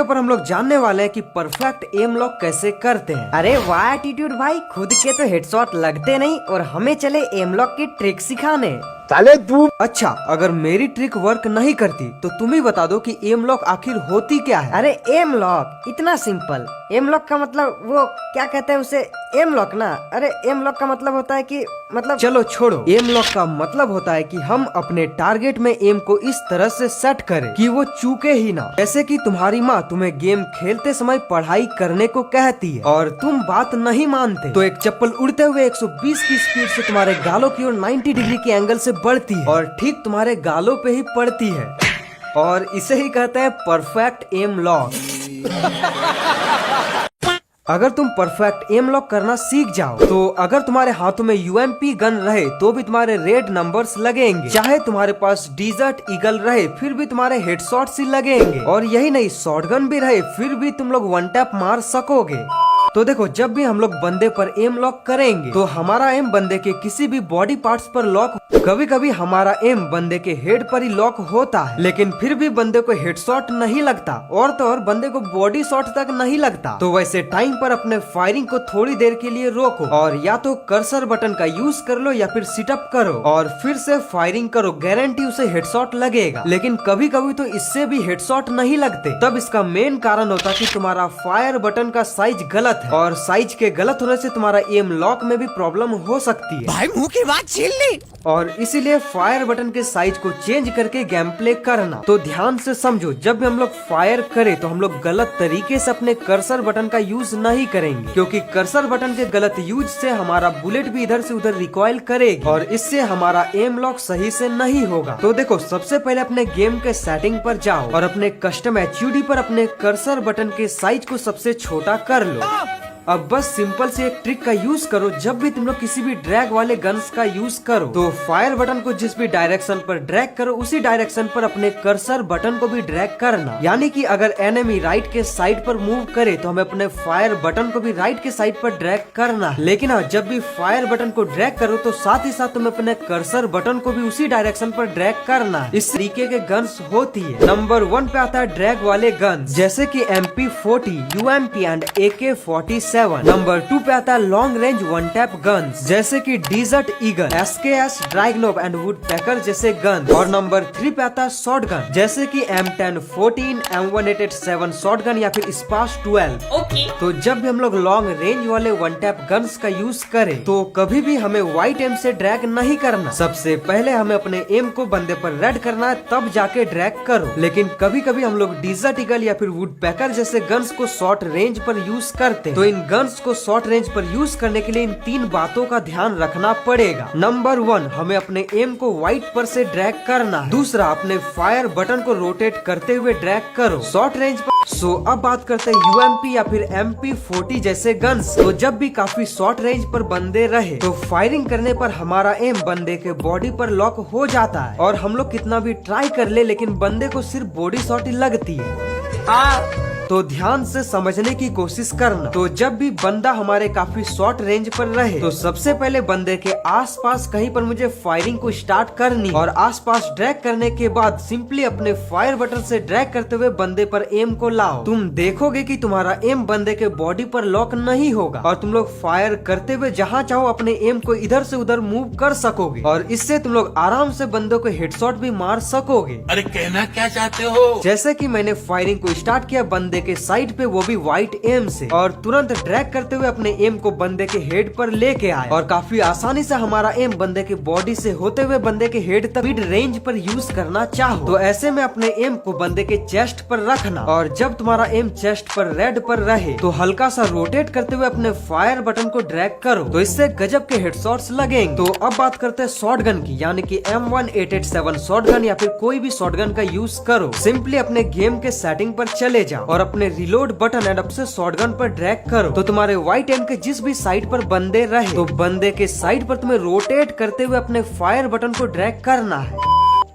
Video पर हम लोग जानने वाले हैं कि परफेक्ट एम लॉक कैसे करते हैं। अरे वाह एटीट्यूड भाई, खुद के तो हेडशॉट लगते नहीं और हमें चले एम लॉक की ट्रिक सिखाने। साले तू अच्छा, अगर मेरी ट्रिक वर्क नहीं करती तो तुम ही बता दो कि एम लॉक आखिर होती क्या है। अरे एम लॉक इतना सिंपल। एम लॉक का मतलब वो क्या कहते हैं उसे, एम लॉक ना। अरे एम लॉक का मतलब होता है कि मतलब चलो छोड़ो, एम लॉक का मतलब होता है कि हम अपने टारगेट में एम को इस तरह से सेट करें कि वो चूके ही ना। जैसे कि तुम्हारी माँ तुम्हें गेम खेलते समय पढ़ाई करने को कहती है और तुम बात नहीं मानते, तो एक चप्पल उड़ते हुए 120 की स्पीड से तुम्हारे गालों की ओर 90 डिग्री के एंगल से बढ़ती है और ठीक तुम्हारे गालों पे ही पड़ती है, और इसे ही कहते हैं परफेक्ट एम लॉक। अगर तुम परफेक्ट एम लॉक करना सीख जाओ तो अगर तुम्हारे हाथों में यूएमपी गन रहे तो भी तुम्हारे रेड नंबर्स लगेंगे, चाहे तुम्हारे पास डिजर्ट ईगल रहे फिर भी तुम्हारे हेडशॉट्स ही लगेंगे, और यही नहीं शॉटगन भी रहे फिर भी तुम लोग वन टैप मार सकोगे। तो देखो, जब भी हम लोग बंदे पर एम लॉक करेंगे तो हमारा एम बंदे के किसी भी बॉडी पार्ट्स पर लॉक, कभी कभी हमारा एम बंदे के हेड पर ही लॉक होता है, लेकिन फिर भी बंदे को हेडशॉट नहीं लगता, और तो और बंदे को बॉडी शॉट तक नहीं लगता। तो वैसे टाइम पर अपने फायरिंग को थोड़ी देर के लिए रोको और या तो कर्सर बटन का यूज कर लो या फिर सिटअप करो और फिर से फायरिंग करो, गारंटी उसे हेडशॉट लगेगा। लेकिन कभी कभी तो इससे भी हेडशॉट नहीं लगते, तब इसका मेन कारण होता है कि तुम्हारा फायर बटन का साइज गलत है, और साइज के गलत होने से तुम्हारा एम लॉक में भी प्रॉब्लम हो सकती है। भाई मुंह की बात छीन ली। और इसीलिए फायर बटन के साइज को चेंज करके गेम प्ले करना। तो ध्यान से समझो, जब भी हम लोग फायर करें तो हम लोग गलत तरीके से अपने कर्सर बटन का यूज नहीं करेंगे, क्योंकि कर्सर बटन के गलत यूज से हमारा बुलेट भी इधर से उधर रिकॉइल करेगी और इससे हमारा एम लॉक सही से नहीं होगा। तो देखो, सबसे पहले अपने गेम के सेटिंग पर जाओ और अपने कस्टम HUD पर अपने कर्सर बटन के साइज को सबसे छोटा कर लो। अब बस सिंपल से एक ट्रिक का यूज करो, जब भी तुम लोग किसी भी ड्रैग वाले गन्स का यूज करो तो फायर बटन को जिस भी डायरेक्शन पर ड्रैग करो उसी डायरेक्शन पर अपने कर्सर बटन को भी ड्रैग करना। यानी कि अगर एनिमी राइट के साइड पर मूव करे तो हमें अपने फायर बटन को भी राइट के साइड पर ड्रैग करना है। लेकिन हाँ, जब भी फायर बटन को ड्रैग करो तो साथ ही साथ तुम्हें अपने कर्सर बटन को भी उसी डायरेक्शन पर ड्रैग करना है। इस तरीके के गन्स होती है। नंबर 1 पे आता है ड्रैग वाले गन्स, जैसे की MP40, UMP and AK-47। Number 2 पे आता है long range one tap guns, जैसे कि Desert Eagle, SKS, Dragunov and woodpecker जैसे गन। और नंबर 3 पे आता है शॉर्ट गन, जैसे कि M1014, M1887 शॉर्ट गन या फिर स्पास 12। तो जब भी हम लोग लॉन्ग रेंज वाले वन टैप गन्स का यूज करें तो कभी भी हमें व्हाइट एम से ड्रैग नहीं करना। सबसे पहले हमें अपने एम को बंदे पर रेड करना है, तब जाके ड्रैग करो। लेकिन कभी कभी हम लोग डिजर्ट ईगल या फिर वुड पैकर जैसे गन्स को शॉर्ट रेंज पर यूज करते, तो इन गन्स को शॉर्ट रेंज पर यूज करने के लिए इन 3 बातों का ध्यान रखना पड़ेगा। नंबर 1, हमें अपने एम को व्हाइट पर से ड्रैग करना है। दूसरा, अपने फायर बटन को रोटेट करते हुए ड्रैग करो शॉर्ट रेंज पर। सो अब बात करते हैं UMP या फिर MP40 जैसे गन्स। तो जब भी काफी शॉर्ट रेंज पर बंदे रहे तो फायरिंग करने पर हमारा एम बंदे के बॉडी पर लॉक हो जाता है, और हम लोग कितना भी ट्राई कर ले लेकिन बंदे को सिर्फ बॉडी शॉट ही लगती है। तो ध्यान से समझने की कोशिश करना। तो जब भी बंदा हमारे काफी शॉर्ट रेंज पर रहे तो सबसे पहले बंदे के आसपास कहीं पर मुझे फायरिंग को स्टार्ट करनी, और आसपास ड्रैग करने के बाद सिंपली अपने फायर बटन से ड्रैग करते हुए बंदे पर एम को लाओ। तुम देखोगे कि तुम्हारा एम बंदे के बॉडी पर लॉक नहीं होगा और तुम लोग फायर करते हुए जहाँ चाहो अपने एम को इधर से उधर मूव कर सकोगे, और इससे तुम लोग आराम से बंदों को हेडशॉट भी मार सकोगे। अरे कहना क्या चाहते हो? जैसे कि मैंने फायरिंग को स्टार्ट किया बंदे के साइड पे, वो भी व्हाइट एम से, और तुरंत ड्रैग करते हुए अपने एम को बंदे के हेड पर लेके आए, और काफी आसानी से हमारा एम बंदे के बॉडी से होते हुए बंदे के हेड तक मिड रेंज पर यूज करना चाहो तो ऐसे में अपने एम को बंदे के चेस्ट पर रखना, और जब तुम्हारा एम चेस्ट पर रेड पर रहे तो हल्का सा रोटेट करते हुए अपने फायर बटन को ड्रैग करो, तो इससे गजब के हेडशॉट्स लगेंगे। तो अब बात करते हैं शॉटगन की, यानी कि M1887 शॉटगन या फिर कोई भी शॉटगन का यूज करो। सिंपली अपने गेम के सेटिंग पर चले जाओ और अपने रिलोड बटन एंड अब से शॉटगन पर ड्रैग करो, तो तुम्हारे व्हाइट एम के जिस भी साइड पर बंदे रहे तो बंदे के साइड पर तुम्हें रोटेट करते हुए अपने फायर बटन को ड्रैग करना है।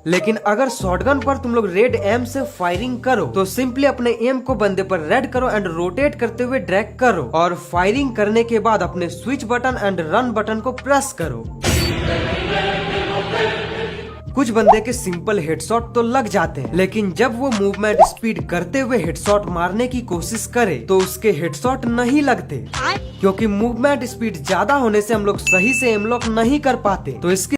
लेकिन अगर शॉटगन पर तुम लोग रेड एम से फायरिंग करो तो सिंपली अपने एम को बंदे पर रेड करो एंड रोटेट करते हुए ड्रैग करो, और फायरिंग करने के बाद अपने switch button and run button को प्रेस करो। कुछ बंदे के सिंपल हेडशॉट तो लग जाते हैं, लेकिन जब वो मूवमेंट स्पीड करते हुए हेडशॉट मारने की कोशिश करे तो उसके हेडशॉट नहीं लगते, क्योंकि मूवमेंट स्पीड ज्यादा होने से हम लोग सही से एम लॉक नहीं कर पाते। तो इसके